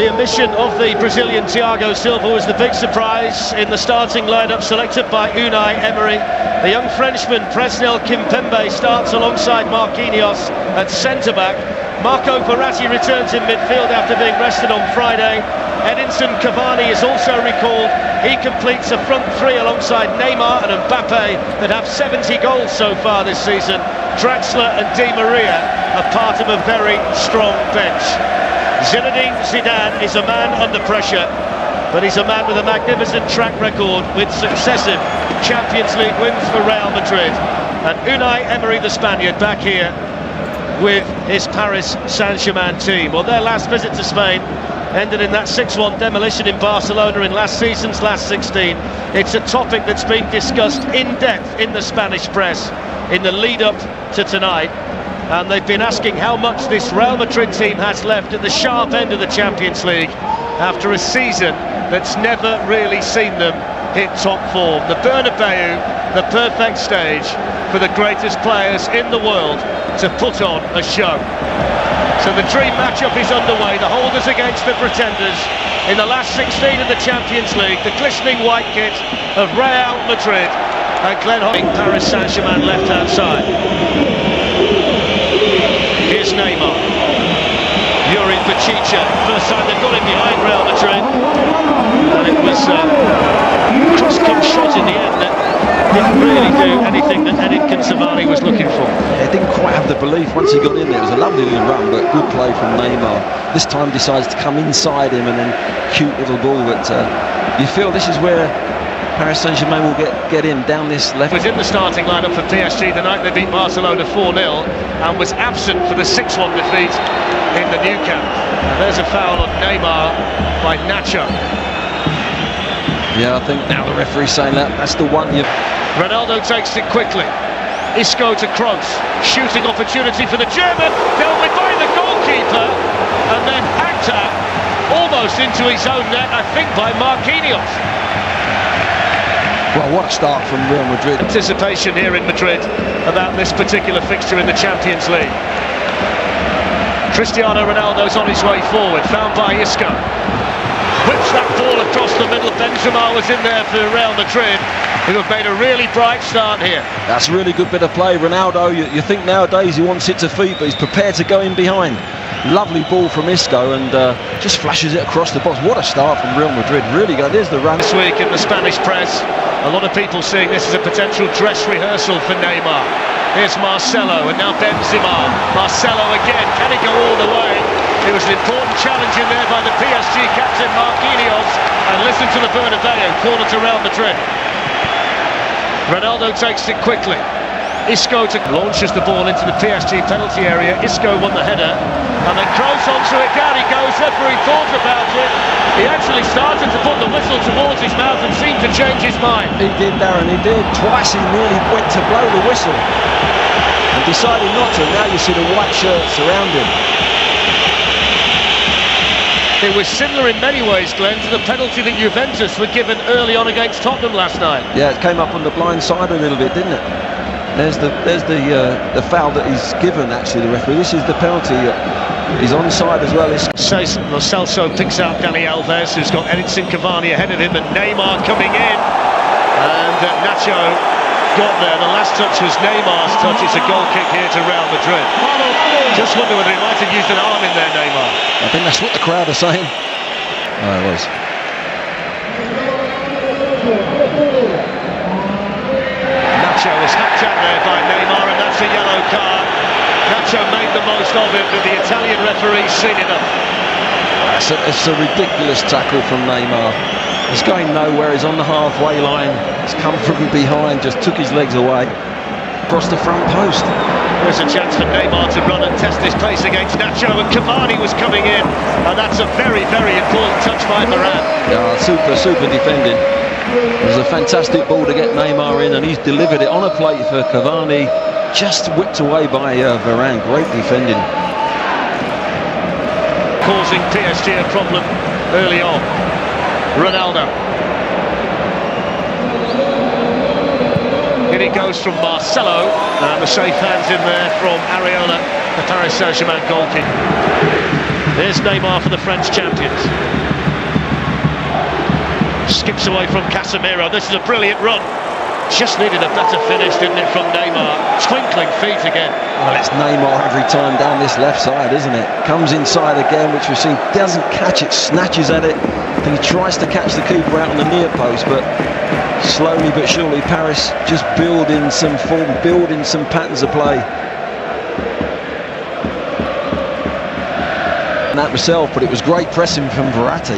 The omission of the Brazilian Thiago Silva was the big surprise in the starting lineup selected by Unai Emery. The young Frenchman Presnel Kimpembe starts alongside Marquinhos at centre-back. Marco Verratti returns in midfield after being rested on Friday. Edinson Cavani is also recalled. He completes a front three alongside Neymar and Mbappe that have 70 goals so far this season. Draxler and Di Maria are part of a very strong bench. Zinedine Zidane is a man under pressure, but he's a man with a magnificent track record with successive Champions League wins for Real Madrid. And Unai Emery, the Spaniard, back here with his Paris Saint-Germain team. Well, their last visit to Spain ended in that 6-1 demolition in Barcelona in last season's last 16. It's a topic that's been discussed in depth in the Spanish press in the lead-up to tonight. And they've been asking how much this Real Madrid team has left at the sharp end of the Champions League after a season that's never really seen them hit top form. The Bernabeu, the perfect stage for the greatest players in the world to put on a show. So the dream matchup is underway, the holders against the pretenders in the last 16 of the Champions League, the glistening white kit of Real Madrid and Glenn Hodding, Paris Saint-Germain left-hand side. Here's Neymar. Yuri Pachicha, first time they've got him behind Real Madrid. And it was a cross-kick shot in the end that didn't really do anything that Edinson Cavani was looking for. Yeah, didn't quite have the belief once he got in there. It was a lovely little run, but good play from Neymar. This time decides to come inside him and then cute little ball. But you feel this is where Paris Saint-Germain will get in down this left. Was in the starting lineup for PSG the night they beat Barcelona 4-0 and was absent for the 6-1 defeat in the Nou Camp. And there's a foul on Neymar by Nacho. Yeah, I think now the referee's saying that's the one. Ronaldo takes it quickly. Isco to Kroos. Shooting opportunity for the German. Dealt with by the goalkeeper. And then hacked at almost into his own net, I think, by Marquinhos. Well, what a start from Real Madrid. Anticipation here in Madrid about this particular fixture in the Champions League. Cristiano Ronaldo's on his way forward, found by Isco. Whips that ball across the middle. Benzema was in there for Real Madrid, who have made a really bright start here. That's a really good bit of play. Ronaldo, you think nowadays he wants it to feet, but he's prepared to go in behind. Lovely ball from Isco and just flashes it across the box. What a start from Real Madrid. Really good. There's the run. This week in the Spanish press, a lot of people seeing this as a potential dress rehearsal for Neymar. Here's Marcelo and now Benzema. Marcelo again. Can he go all the way? It was an important challenge in there by the PSG captain Marquinhos. And listen to the Bernabeu, corner to Real Madrid. Ronaldo takes it quickly. Isco launches the ball into the PSG penalty area. Isco won the header. And then Kroos onto it. Down he goes. Referee thought about it. He actually started to put the whistle towards his mouth and seemed to change his mind. He did, Darren, he did. Twice he nearly went to blow the whistle and decided not to. Now you see the white shirts around him. It was similar in many ways, Glenn, to the penalty that Juventus were given early on against Tottenham last night. Yeah, it came up on the blind side a little bit, didn't it? There's the foul that he's given, actually, the referee. This is the penalty. He's onside as well. Lo Celso picks out Dani Alves, who's got Edinson Cavani ahead of him, and Neymar coming in. And Nacho got there. The last touch was Neymar's touch. It's a goal kick here to Real Madrid. Just wonder whether he might have used an arm in there, Neymar. I think that's what the crowd are saying. Oh, it was. Nacho was hacked out there by Neymar, and that's a yellow card. Nacho made the most of it, but the Italian referee's seen enough. It's a ridiculous tackle from Neymar. He's going nowhere. He's on the halfway line. He's come from behind, just took his legs away. Across the front post. There's a chance for Neymar to run and test his pace against Nacho, and Cavani was coming in, and that's a very, very important touch by Varane. Yeah, super defending. It was a fantastic ball to get Neymar in, and he's delivered it on a plate for Cavani, just whipped away by Varane. Great defending. Causing PSG a problem early on. Ronaldo. In it goes from Marcelo, and the safe hands in there from Areola, the Paris Saint-Germain goalkeeper. There's Neymar for the French champions. Skips away from Casemiro. This is a brilliant run. Just needed a better finish, didn't it, from Neymar? Twinkling feet again. Well, it's Neymar every time down this left side, isn't it? Comes inside again, which we've seen, doesn't catch it, snatches at it. He tries to catch the keeper out on the near post, but slowly but surely Paris just building some form, building some patterns of play. And that myself, but it was great pressing from Verratti.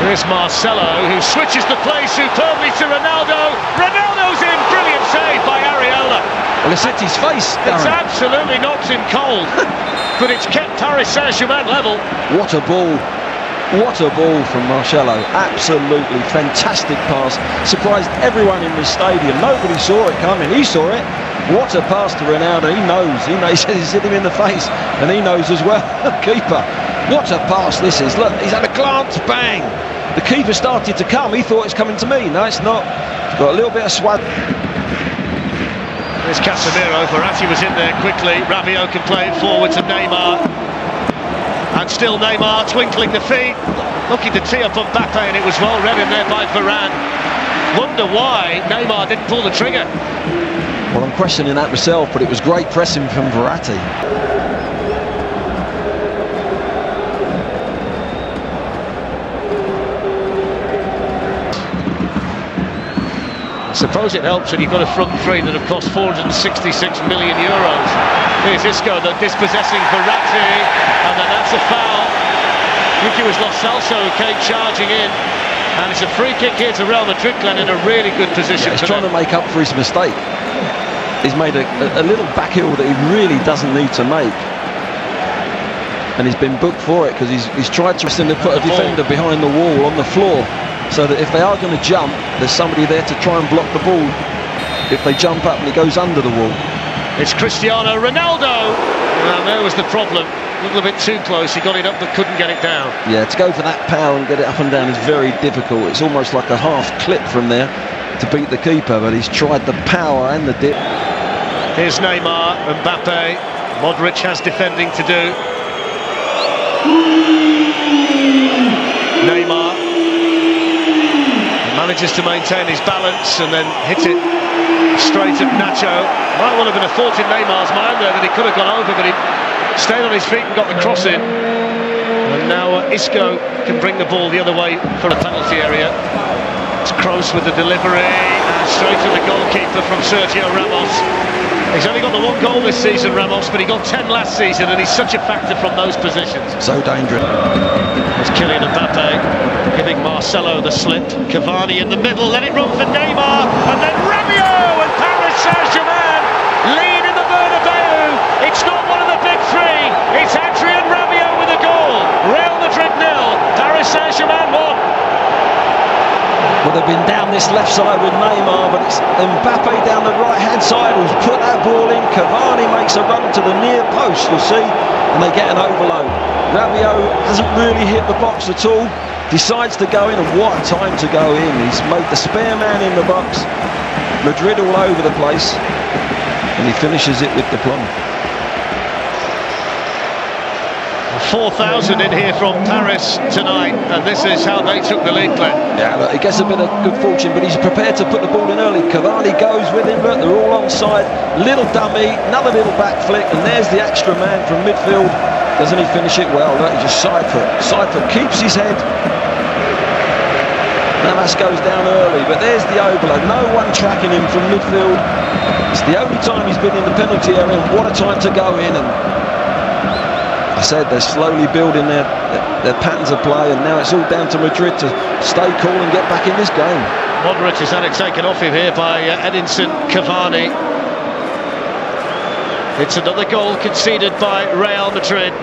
Here's Marcelo, who switches the play superbly to Ronaldo. Ronaldo's in, brilliant save by Areola. Well, it's hit his face, Darren. It's absolutely knocked him cold, but it's kept Paris Saint-Germain level. What a ball. What a ball from Marcelo. Absolutely fantastic pass. Surprised everyone in the stadium. Nobody saw it coming. He saw it. What a pass to Ronaldo. He knows. He says he's hit him in the face, and he knows as well. Keeper. What a pass this is. Look, he's had a glance, bang. The keeper started to come. He thought it's coming to me. No, it's not. He's got a little bit of swag. There's Casemiro. Verratti was in there quickly. Rabiot can play it forward to Neymar. And still Neymar twinkling the feet. Looking to tee up Mbappe, and it was well read in there by Varane. Wonder why Neymar didn't pull the trigger. Well, I'm questioning that myself, but it was great pressing from Verratti. I suppose it helps when you've got a front three that have cost 466 million euros. Here's Isco, the dispossessing Verratti, and then that's a foul. I think it was Lo Celso who came charging in, and it's a free kick here to Real Madrid, Glenn, in a really good position. Yeah, he's trying to make up for his mistake. He's made a little back heel that he really doesn't need to make, and he's been booked for it because he's tried to put a defender behind the wall on the floor, so that if they are going to jump, there's somebody there to try and block the ball if they jump up and it goes under the wall. It's Cristiano Ronaldo, and there was the problem. A little bit too close. He got it up but couldn't get it down. Yeah, to go for that power and get it up and down is very difficult. It's almost like a half clip from there to beat the keeper, but he's tried the power and the dip. Here's Neymar, Mbappe. Modric has defending to do. Neymar manages to maintain his balance and then hits it straight at Nacho. Might well have been a thought in Neymar's mind there that he could have gone over, but he stayed on his feet and got the cross in. And now Isco can bring the ball the other way for a penalty area. It's Kroos with the delivery, and straight to the goalkeeper from Sergio Ramos. He's only got the one goal this season, Ramos, but he got 10 last season, and he's such a factor from those positions. So dangerous. There's Kylian Mbappe giving Marcelo the slip. Cavani in the middle, let it run for Neymar, and then Rabiot, and Paris Saint-Germain lead in the Bernabeu. It's not one of the big three, it's Adrien Rabiot with a goal. Real Madrid 0, Paris Saint-Germain 1. Well, they've been down this left side with Neymar, but it's Mbappe down the right-hand side who's put that ball in. Cavani makes a run to the near post, you'll see, and they get an overload. Rabiot hasn't really hit the box at all, decides to go in, and what a time to go in. He's made the spare man in the box. Madrid all over the place, and he finishes it with the plum. 4,000 in here from Paris tonight, and this is how they took the lead, Glenn. Yeah, look, he gets a bit of good fortune, but he's prepared to put the ball in early. Cavani goes with him, look, they're all onside. Little dummy, another little back flick, and there's the extra man from midfield. Doesn't he finish it well? Look, he just side foot, keeps his head. Navas goes down early, but there's the overload. No one tracking him from midfield. It's the only time he's been in the penalty area. What a time to go in. And I said they're slowly building their patterns of play, and now it's all down to Madrid to stay cool and get back in this game. Modric has had it taken off him here by Edinson Cavani. It's another goal conceded by Real Madrid,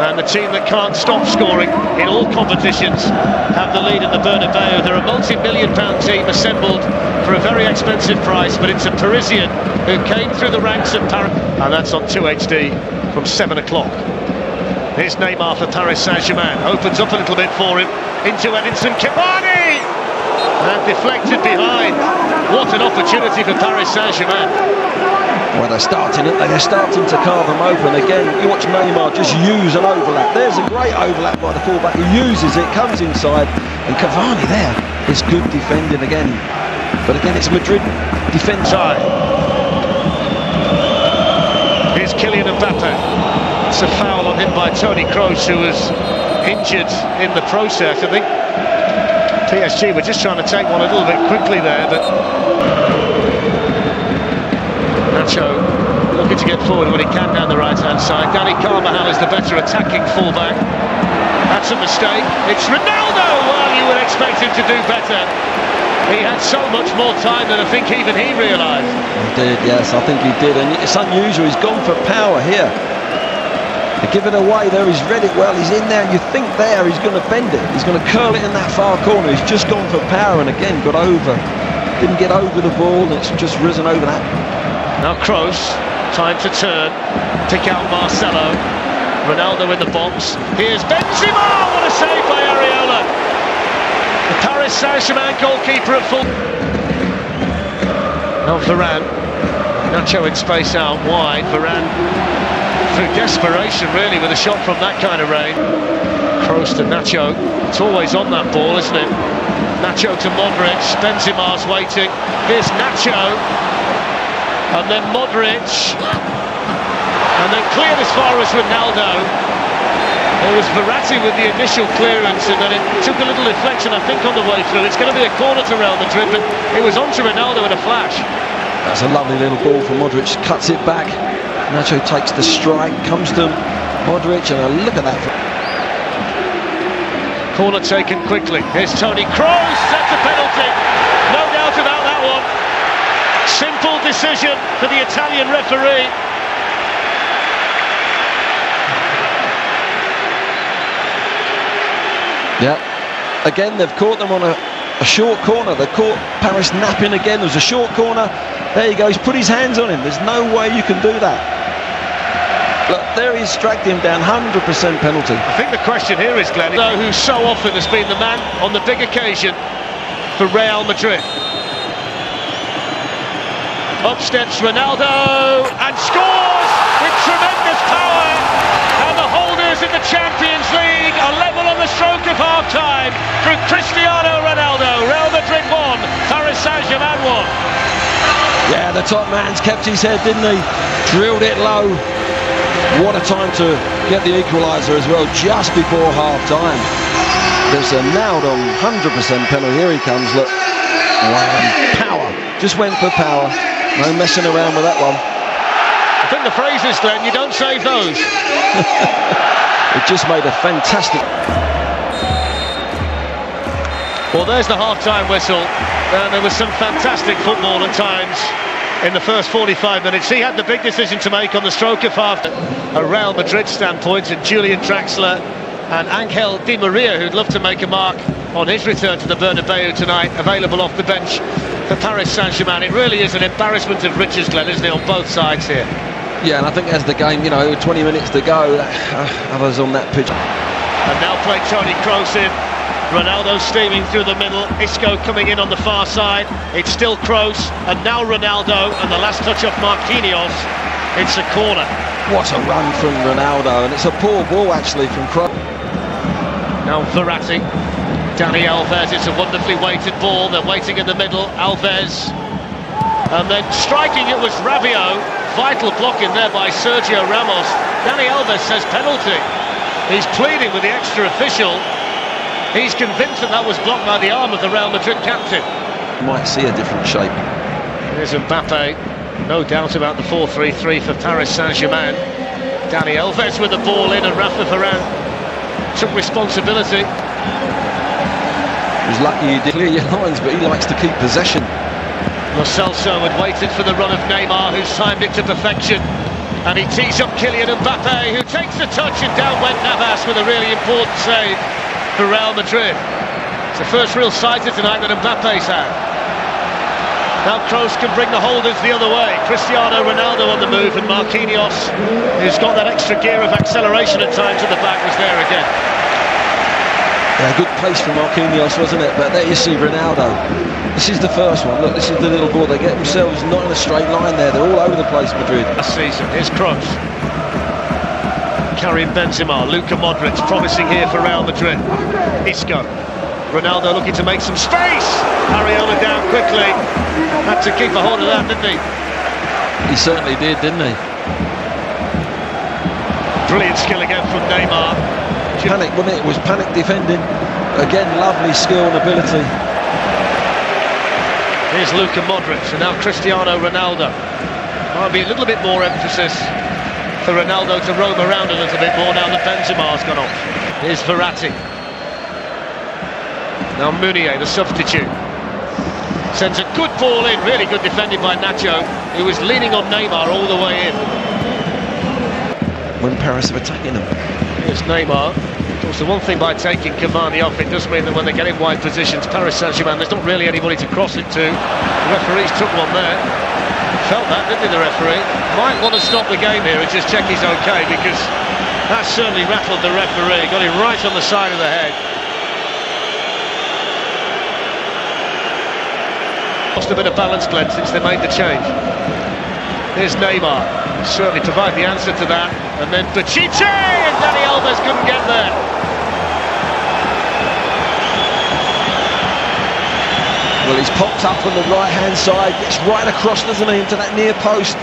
and the team that can't stop scoring in all competitions have the lead in the Bernabeu. They're a multi-million-pound team assembled for a very expensive price, but it's a Parisian who came through the ranks of Paris, and that's on 2HD from 7 o'clock. Here's Neymar for Paris Saint-Germain. Opens up a little bit for him. Into Edinson Cavani! And deflected behind. What an opportunity for Paris Saint-Germain. Well, they're starting to carve them open again. You watch Neymar just use an overlap. There's a great overlap by the fullback. He uses it, comes inside, and Cavani there is good defending again. But again, it's Madrid defence. Here's Kylian Mbappe. It's a foul on him by Toni Kroos, who was injured in the process. I think PSG were just trying to take one a little bit quickly there, but Nacho looking to get forward when he can down the right-hand side. Dani Carvajal is the better attacking fullback. That's a mistake. It's Ronaldo! Well, you would expect him to do better. He had so much more time than I think even he realised. He did, yes, I think he did. And it's unusual, he's gone for power here. To give it away there, he's read it well, he's in there, and you think there he's going to bend it. He's going to curl it in that far corner. He's just gone for power and again got over. Didn't get over the ball, and it's just risen over that. Now Kroos, time to turn, pick out Marcelo. Ronaldo in the box. Here's Benzema! What a save by Areola! The Paris Saint-Germain goalkeeper at full. Now Varane. Nacho in space out wide. Varane through desperation really with a shot from that kind of range. Kroos to Nacho. It's always on that ball, isn't it? Nacho to Modric. Benzema's waiting. Here's Nacho. And then Modric. And then cleared as far as Ronaldo. It was Verratti with the initial clearance, and then it took a little deflection, I think, on the way through. It's going to be a corner to Real Madrid, but it was onto Ronaldo in a flash. That's a lovely little ball from Modric, cuts it back. Nacho takes the strike, comes to Modric, and a look at that. Corner taken quickly. Here's Toni Kroos, that's a penalty. No doubt about that one. Simple decision for the Italian referee. Yeah, again they've caught them on a short corner. They caught Paris napping again. There was a short corner. There you go, he's put his hands on him. There's no way you can do that. Look, there he's dragged him down, 100% penalty. I think the question here is, Glenn, who so often has been the man on the big occasion for Real Madrid. Up steps Ronaldo and scores with tremendous power. And the holders in the Champions League are level on the stroke of half-time through Cristiano Ronaldo. Real Madrid 1, Paris Saint-Germain 1. Yeah, the top man's kept his head, didn't he? Drilled it low. What a time to get the equaliser as well, just before half-time. There's a nailed on 100% penalty. Here he comes, look. Wow, power. Just went for power. No messing around with that one. I think the phrase is, Glenn, you don't save those. It just made a fantastic... Well, there's the half-time whistle. There was some fantastic football at times in the first 45 minutes. He had the big decision to make on the stroke of half. A Real Madrid standpoint, and Julian Draxler and Angel Di Maria, who'd love to make a mark on his return to the Bernabeu tonight, available off the bench for Paris Saint-Germain. It really is an embarrassment of riches, Glenn, isn't it, on both sides here? Yeah, and I think as the game, 20 minutes to go, others on that pitch. And now played Toni Kroos in. Ronaldo steaming through the middle. Isco coming in on the far side. It's still Kroos, and now Ronaldo, and the last touch off Marquinhos. It's a corner. What a run from Ronaldo, and it's a poor ball actually from Kroos. Now Verratti. Dani Alves, it's a wonderfully weighted ball. They're waiting in the middle. Alves. And then striking it was Rabiot. Vital block in there by Sergio Ramos. Dani Alves says penalty. He's pleading with the extra official. He's convinced that was blocked by the arm of the Real Madrid captain. Might see a different shape. Here's Mbappe. No doubt about the 4-3-3 for Paris Saint-Germain. Dani Alves with the ball in, and Rafa Varane took responsibility. He was lucky he did clear your lines, but he likes to keep possession. Lo Celso had waited for the run of Neymar, who's timed it to perfection. And he tees up Kylian Mbappe, who takes the touch, and down went Navas with a really important save for Real Madrid. It's the first real sighter tonight that Mbappe's had. Now Kroos can bring the holders the other way. Cristiano Ronaldo on the move, and Marquinhos, who's got that extra gear of acceleration at times at the back, was there again. Yeah, good pace from Marquinhos, wasn't it? But there you see Ronaldo. This is the first one. Look, this is the little ball. They get themselves not in a straight line there. They're all over the place, Madrid. Last season, here's Kroos. Karim Benzema, Luka Modric, promising here for Real Madrid. Isco. Ronaldo looking to make some space. Areola down quickly. Had to keep a hold of that, didn't he? He certainly did, didn't he? Brilliant skill again from Neymar. Panic, wasn't it? It was panic defending. Again, lovely skill and ability. Here's Luka Modric and now Cristiano Ronaldo. Might be a little bit more emphasis for Ronaldo to roam around a little bit more now that Benzema's gone off. Here's Verratti. Now Meunier, the substitute. Sends a good ball in, really good defending by Nacho, who was leaning on Neymar all the way in. When Paris are attacking them. Here's Neymar. Of course, the one thing by taking Cavani off, it does mean that when they get in wide positions, Paris Saint-Germain, there's not really anybody to cross it to. The referees took one there. Felt that, didn't he, the referee? Might want to stop the game here and just check he's okay, because that certainly rattled the referee. Got him right on the side of the head. Lost a bit of balance, Glenn, since they made the change. Here's Neymar. Certainly provide the answer to that. And then Bachiche, and Dani Alves couldn't get there. Well, he's popped up on the right-hand side, gets right across, doesn't he, into that near post.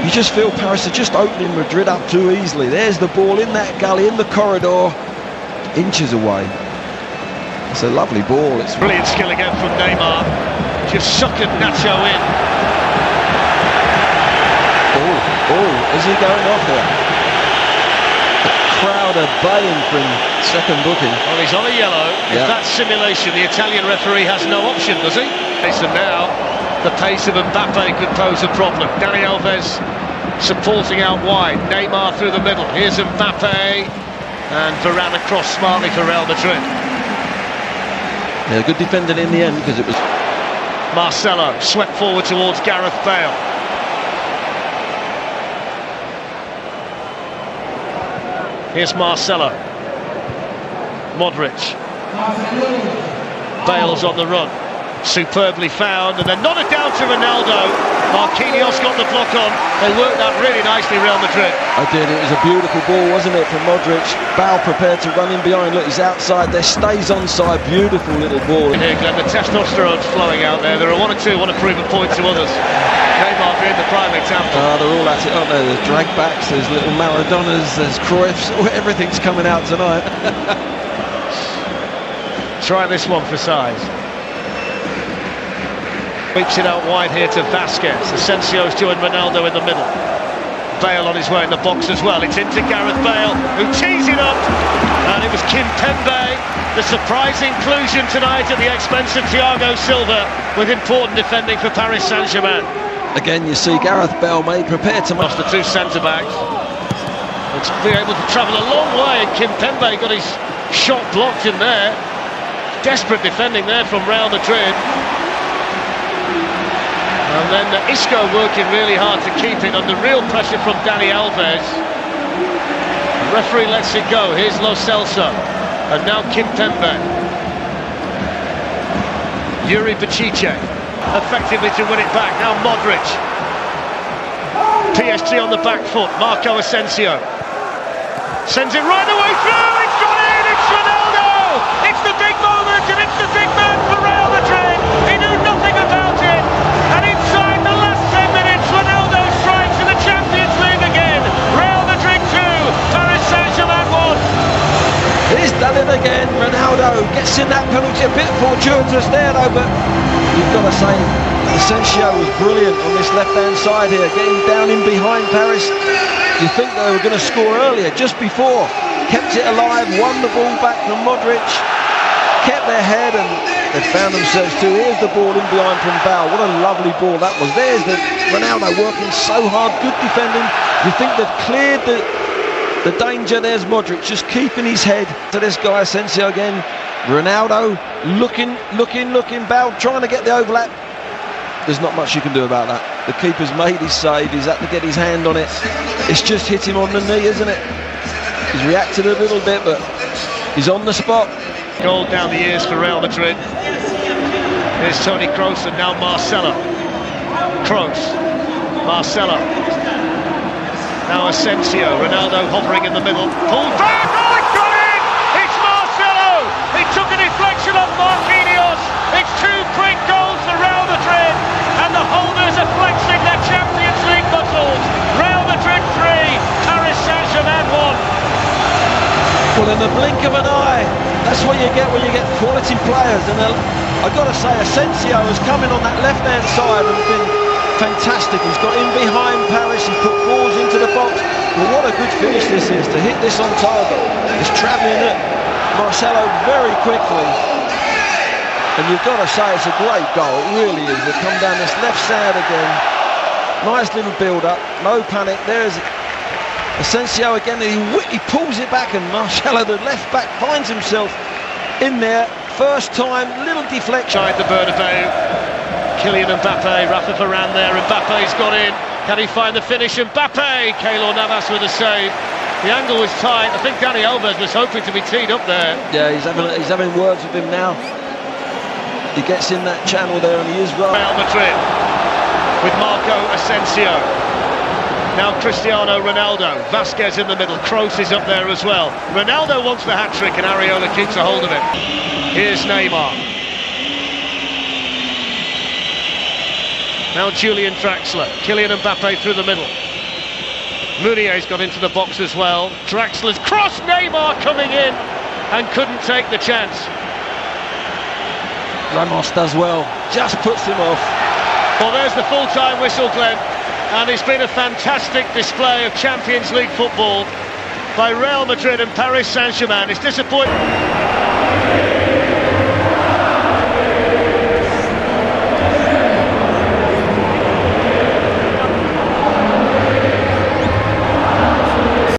You just feel Paris are just opening Madrid up too easily. There's the ball in that gully, in the corridor, inches away. It's a lovely ball. It's brilliant skill again from Neymar. Just suckered Nacho in. Oh, is he going off here? The crowd are baying for him, second booking. Well, he's on a yellow. Yeah. If that's simulation, the Italian referee has no option, does he? So now, the pace of Mbappe could pose a problem. Dani Alves supporting out wide. Neymar through the middle. Here's Mbappe. And Varane across smartly for Real Madrid. Yeah, good defending in the end, because it was... Marcelo swept forward towards Gareth Bale. Here's Marcelo. Modric. Bale's on the run. Superbly found, and then nodded down to Ronaldo. Marquinhos got the block on. They worked that really nicely, Real Madrid. I did. It was a beautiful ball, wasn't it, from Modric? Bale prepared to run in behind. Look, he's outside there, stays onside. Beautiful little ball. Here, Glenn, the testosterone's flowing out there. There are one or two want to prove a point to others. Neymar being the prime example. They're all at it, aren't they? There's drag backs, there's little Maradonas, there's Cruyffs. Everything's coming out tonight. Try this one for size. Sweeps it out wide here to Vasquez. Asensio's joined Ronaldo in the middle. Bale on his way in the box as well. It's into Gareth Bale, who tees it up. And it was Kimpembe, the surprise inclusion tonight at the expense of Thiago Silva, with important defending for Paris Saint-Germain. Again, you see Gareth Bale prepared to... Lost the two centre-backs. It's been able to travel a long way, and Kimpembe got his shot blocked in there. Desperate defending there from Real Madrid. And then Isco working really hard to keep it under real pressure from Dani Alves. The referee lets it go. Here's Lo Celso. And now Kimpembe. Yuri Bachiche. Effectively to win it back. Now Modric. PSG on the back foot. Marco Asensio. Sends it right the way through. It's gone in. It's Ronaldo. It's the big moment and it's the big man for Real Madrid. He knew nothing about it. And inside the last 10 minutes, Ronaldo strikes in the Champions League again. Real Madrid 2, Paris Saint-Germain 1. He's done it again. Ronaldo gets in that penalty, a bit fortuitous there though, but you've got to say Asensio was brilliant on this left-hand side here, getting down in behind Paris. You think they were going to score earlier, just before. Kept it alive, won the ball back from Modric, kept their head, and they found themselves too. Here's the ball in behind from Bale. What a lovely ball that was. There's the Ronaldo working so hard, good defending. You think they've cleared the danger. There's Modric just keeping his head to this guy Asensio again. Ronaldo looking. Bale trying to get the overlap. There's not much you can do about that. The keeper's made his save. He's had to get his hand on it. It's just hit him on the knee, isn't it? He's reacted a little bit, but he's on the spot. Goal down the years for Real Madrid. Here's Toni Kroos and now Marcelo. Kroos, Marcelo. Now Asensio, Ronaldo hovering in the middle. Pulled back, oh, it's got in! It's Marcelo! He took a deflection off Marquinhos. It's 2 quick goals for Real Madrid, and the holders are flexing their Champions League muscles. Real Madrid 3, Paris Saint-Germain 1. Well, in the blink of an eye, that's what you get when you get quality players. And I've got to say, Asensio has come in on that left-hand side and been fantastic. He's got in behind Paris, he's put balls into the box. Well, what a good finish this is, to hit this on target. He's travelling it, Marcelo, very quickly. And you've got to say, it's a great goal, it really is. They come down this left side again. Nice little build-up, no panic. There's Asensio again, he pulls it back, and Marcelo, the left back, finds himself in there. First time, little deflection. Inside the Bernabeu, Kylian Mbappe, Rafa Varane there, Mbappe's got in. Can he find the finish? Mbappe, Keylor Navas with a save. The angle was tight. I think Dani Alves was hoping to be teed up there. Yeah, he's having words with him now. He gets in that channel there, and he is right. Real Madrid with Marco Asensio. Now Cristiano Ronaldo, Vasquez in the middle, Kroos is up there as well. Ronaldo wants the hat-trick and Areola keeps a hold of it. Here's Neymar. Now Julian Draxler, Kylian Mbappe through the middle. Meunier's got into the box as well. Draxler's cross, Neymar coming in and couldn't take the chance. Ramos does well, just puts him off. Well, there's the full-time whistle, Glenn. And it's been a fantastic display of Champions League football by Real Madrid and Paris Saint-Germain. It's disappointing.